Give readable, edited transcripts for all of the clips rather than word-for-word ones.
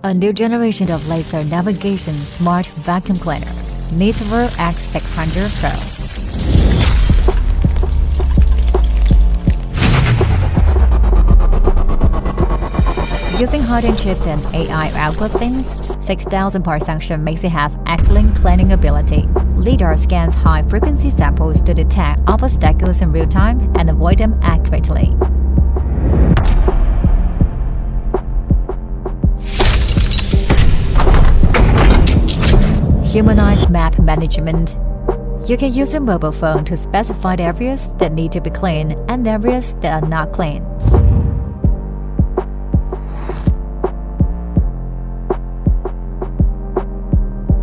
A new generation of laser navigation smart vacuum cleaner, melhor X600 Pro. Using hard-end chips and AI algorithms, 6,000 per section makes it have excellent cleaning ability. LiDAR scans high-frequency samples to detect obstacles in real time and avoid them accurately. Humanized map management. You can use your mobile phone to specify the areas that need to be clean and areas that are not clean.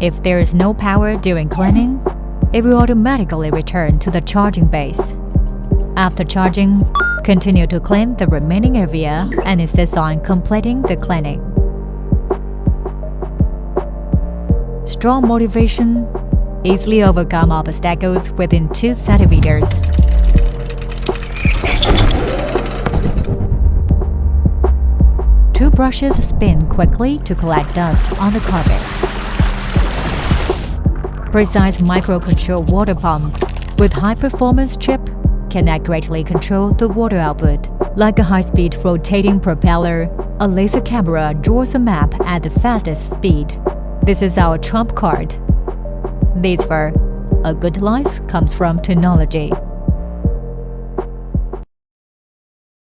If there is no power during cleaning, it will automatically return to the charging base. After charging, continue to clean the remaining area and insist on completing the cleaning. Strong motivation, easily overcome obstacles within 2 centimeters. Two brushes spin quickly to collect dust on the carpet. Precise microcontrol water pump with high-performance chip can accurately control the water output. Like a high-speed rotating propeller, a laser camera draws a map at the fastest speed. This is our trump card. This for a good life comes from technology.